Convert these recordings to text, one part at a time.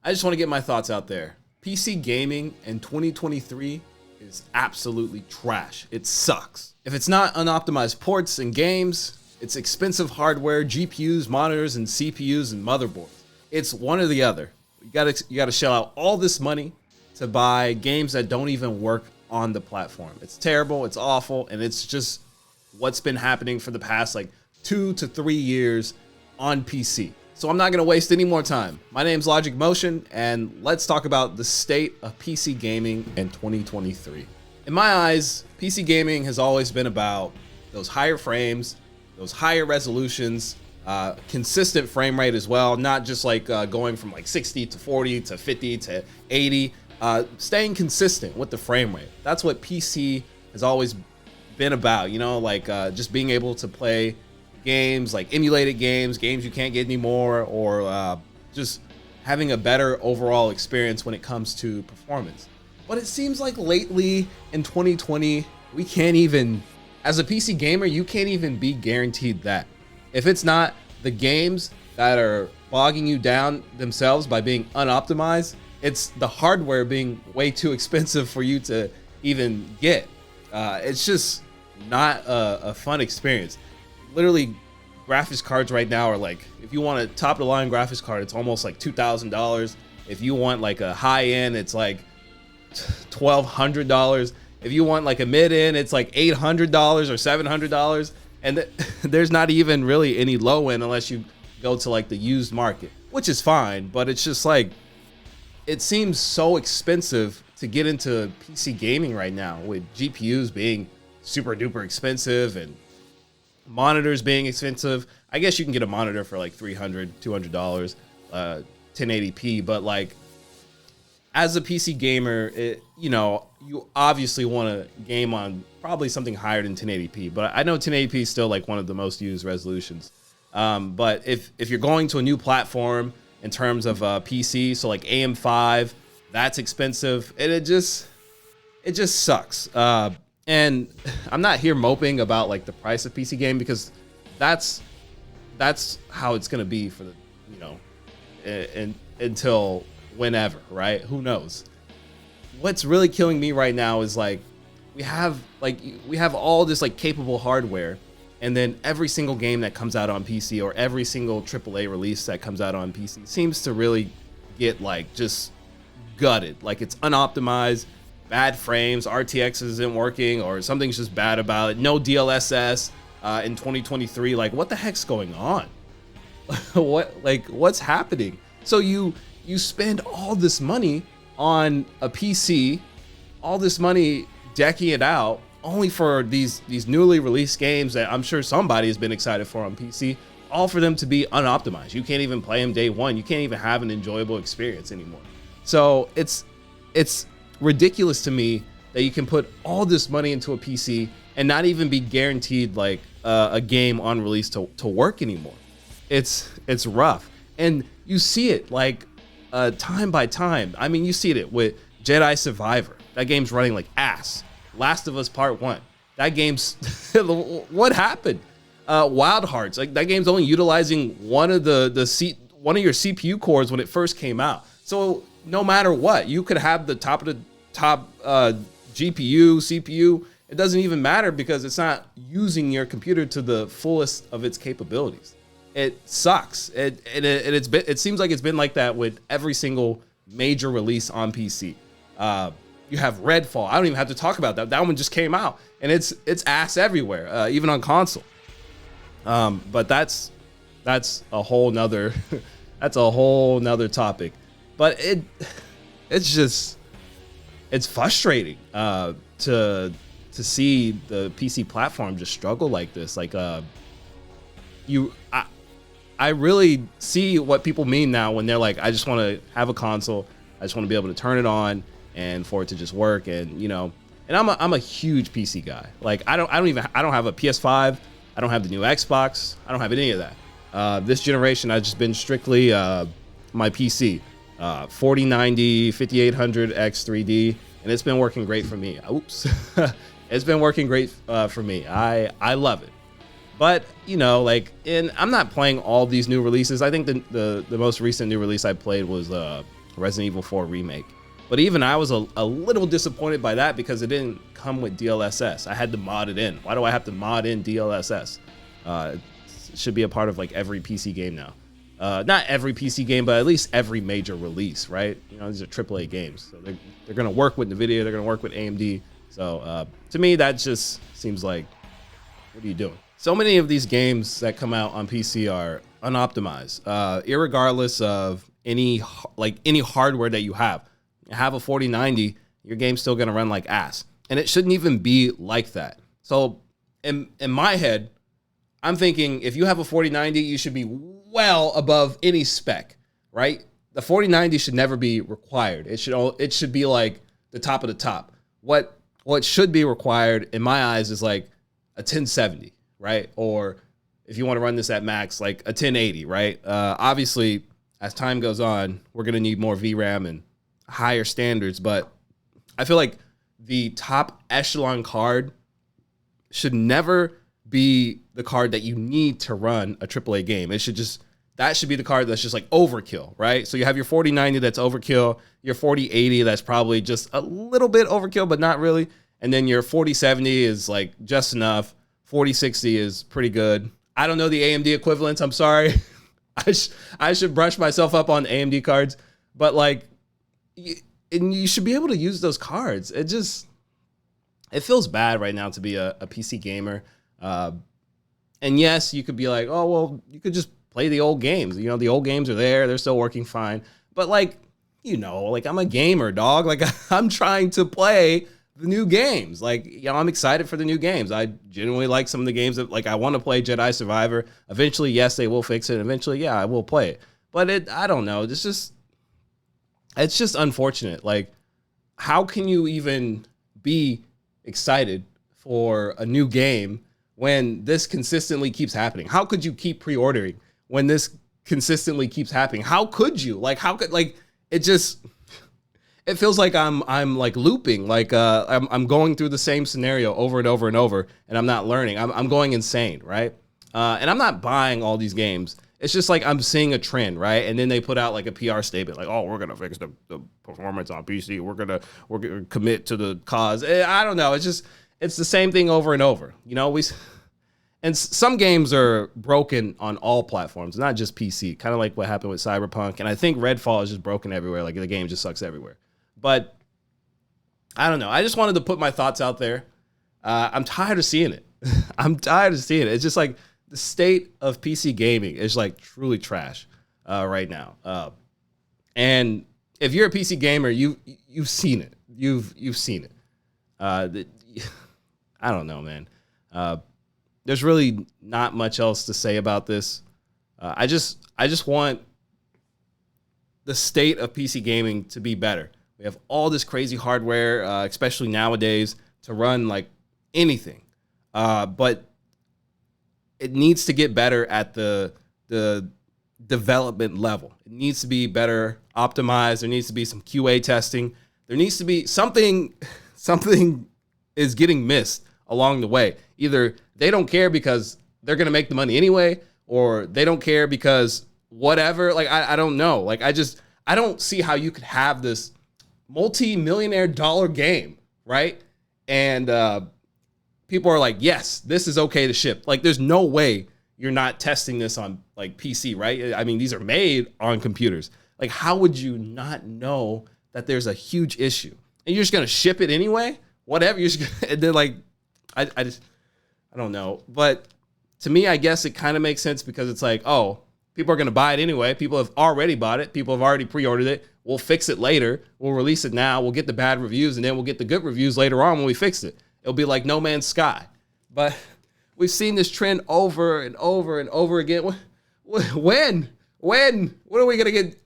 I just want to get my thoughts out there. PC gaming in 2023 is absolutely trash. It sucks. If it's not unoptimized ports and games, it's expensive hardware, GPUs, monitors, and CPUs and motherboards. It's one or the other. You gotta shell out all this money to buy games that don't even work on the platform. It's terrible, it's awful, and it's just what's been happening for the past like 2 to 3 years on PC. So I'm not gonna waste any more time. My name's Logic Motion, and let's talk about the state of PC gaming in 2023. In my eyes, PC gaming has always been about those higher frames, those higher resolutions, consistent frame rate as well, not just like going from like 60 to 40 to 50 to 80, staying consistent with the frame rate. That's what PC has always been about, you know, like just being able to play games, like emulated games you can't get anymore, or just having a better overall experience when it comes to performance. But it seems like lately in 2020, we can't even, as a PC gamer, you can't even be guaranteed that. If it's not the games that are bogging you down themselves by being unoptimized, it's the hardware being way too expensive for you to even get. It's just not a fun experience. Literally, graphics cards right now are like, if you want a top of the line graphics card, it's almost like $2,000. If you want like a high end, it's like $1,200. If you want like a mid end, it's like $800 or $700. And there's not even really any low end unless you go to like the used market, which is fine. But it's just like, it seems so expensive to get into PC gaming right now, with GPUs being super duper expensive and monitors being expensive. I guess you can get a monitor for like $300, $200, 1080p, but like as a PC gamer, you obviously want to game on probably something higher than 1080p, but I know 1080p is still like one of the most used resolutions. But if you're going to a new platform in terms of PC, so like AM5, that's expensive, and it just sucks. And I'm not here moping about like the price of PC game, because that's how it's gonna be for the until whenever, right? Who knows? What's really killing me right now is like we have all this like capable hardware, and then every single game that comes out on PC, or every single AAA release that comes out on PC, seems to really get like just gutted. Like it's unoptimized, bad frames, RTX isn't working, or something's just bad about it. No DLSS in 2023. Like, what the heck's going on? What's happening? So you spend all this money on a PC, all this money decking it out, only for these newly released games that I'm sure somebody has been excited for on PC, all for them to be unoptimized. You can't even play them day one. You can't even have an enjoyable experience anymore. So it's ridiculous to me that you can put all this money into a PC and not even be guaranteed like a game on release to work anymore. It's rough, and you see it like time by time. I mean, you see it with Jedi Survivor. That game's running like ass. Last of Us Part 1. That game's what happened? Wild Hearts. Like that game's only utilizing one of your CPU cores when it first came out. So no matter what, you could have the top of the top GPU, CPU. It doesn't even matter, because it's not using your computer to the fullest of its capabilities. It sucks. It seems like it's been like that with every single major release on PC. You have Redfall. I don't even have to talk about that. That one just came out, and it's ass everywhere, even on console. But that's a whole nother topic. But it's frustrating to see the PC platform just struggle like this. Like I really see what people mean now when they're like, I just want to have a console. I just want to be able to turn it on and for it to just work. And and I'm a huge PC guy. Like I don't have a PS5. I don't have the new Xbox. I don't have any of that. This generation, I've just been strictly my PC. 4090, 5800 X3D, and it's been working great for me. Oops. It's been working great for me. I love it. But I'm not playing all these new releases. I think the most recent new release I played was Resident Evil 4 Remake. But even I was a little disappointed by that because it didn't come with DLSS. I had to mod it in. Why do I have to mod in DLSS? It should be a part of like every PC game now. Not every PC game, but at least every major release, right? You know, these are AAA games. So they're going to work with NVIDIA. They're going to work with AMD. So to me, that just seems like, what are you doing? So many of these games that come out on PC are unoptimized, irregardless of any hardware that you have. You have a 4090, your game's still gonna run like ass. And it shouldn't even be like that. So in my head, I'm thinking if you have a 4090, you should be well above any spec, right? The 4090 should never be required. It should be like the top of the top. What should be required in my eyes is like a 1070, right? Or if you want to run this at max, like a 1080, right? Obviously, as time goes on, we're gonna need more VRAM and higher standards, but I feel like the top echelon card should never be the card that you need to run a AAA game. That should be the card that's just like overkill, right? So you have your 4090 that's overkill, your 4080 that's probably just a little bit overkill, but not really. And then your 4070 is like just enough. 4060 is pretty good. I don't know the AMD equivalents. I'm sorry. I should brush myself up on AMD cards, but like, and you should be able to use those cards. It feels bad right now to be a PC gamer. And yes, you could be like, oh, well, you could just play the old games. You know, the old games are there. They're still working fine. But like, you know, like I'm a gamer, dog. Like I'm trying to play the new games. Like, you know, I'm excited for the new games. I genuinely like some of the games that like I want to play Jedi Survivor. Eventually, yes, they will fix it. Eventually, yeah, I will play it. But I don't know. It's just unfortunate. Like, how can you even be excited for a new game when this consistently keeps happening? How could you keep pre-ordering when this consistently keeps happening? How could you? Like, how could, like, it feels like I'm like looping, like I'm going through the same scenario over and over and over, and I'm not learning. I'm going insane, right? And I'm not buying all these games. It's just like I'm seeing a trend, right? And then they put out like a PR statement, like, "Oh, we're gonna fix the performance on PC. We're gonna commit to the cause." I don't know. It's the same thing over and over. You know, and some games are broken on all platforms, not just PC. Kind of like what happened with Cyberpunk, and I think Redfall is just broken everywhere. Like the game just sucks everywhere. But I don't know. I just wanted to put my thoughts out there. I'm tired of seeing it. I'm tired of seeing it. It's just like the state of PC gaming is like truly trash right now. And if you're a PC gamer, you've seen it. You've seen it. I don't know, man. There's really not much else to say about this. I just want the state of PC gaming to be better. We have all this crazy hardware, especially nowadays, to run like anything. But it needs to get better at the development level. It needs to be better optimized. There needs to be some QA testing. There needs to be something is getting missed along the way. Either they don't care because they're going to make the money anyway, or they don't care because whatever. Like, I don't know. Like, I don't see how you could have this multi-millionaire dollar game, right? And people are like, yes, this is okay to ship. Like, there's no way you're not testing this on like PC, right? I mean, these are made on computers. Like, how would you not know that there's a huge issue? And you're just gonna ship it anyway? Whatever. You're just gonna, and then like, I don't know. But to me, I guess it kind of makes sense because it's like, oh, people are gonna buy it anyway. People have already bought it. People have already pre-ordered it. We'll fix it later. We'll release it now. We'll get the bad reviews, and then we'll get the good reviews later on when we fix it. It'll be like No Man's Sky. But we've seen this trend over and over and over again. When? When are we gonna get?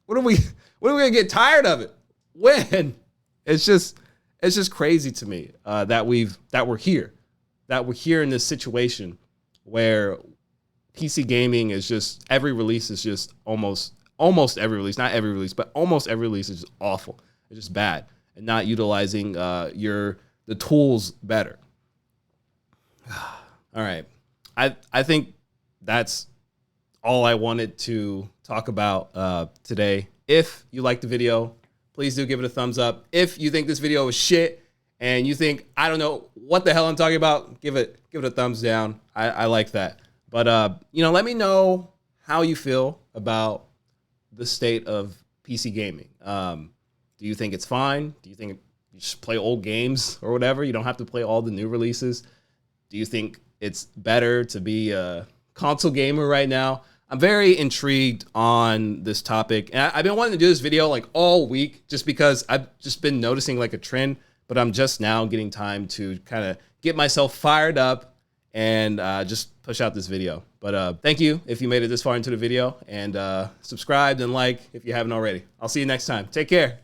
When are we gonna get tired of it? When? It's just crazy to me that we're here in this situation where PC gaming is just, every release is just almost every release, not every release, but almost every release is just awful. It's just bad and not utilizing the tools better. All right. I think that's all I wanted to talk about today. If you like the video, please do give it a thumbs up. If you think this video is shit and you think I don't know what the hell I'm talking about, give it a thumbs down. I like that. But let me know how you feel about the state of PC gaming. Do you think it's fine? Do you think you just play old games or whatever? You don't have to play all the new releases. Do you think it's better to be a console gamer right now? I'm very intrigued on this topic. And I've been wanting to do this video like all week just because I've just been noticing like a trend, but I'm just now getting time to kind of get myself fired up and just push out this video. But thank you if you made it this far into the video, and subscribe and like if you haven't already. I'll see you next time. Take care.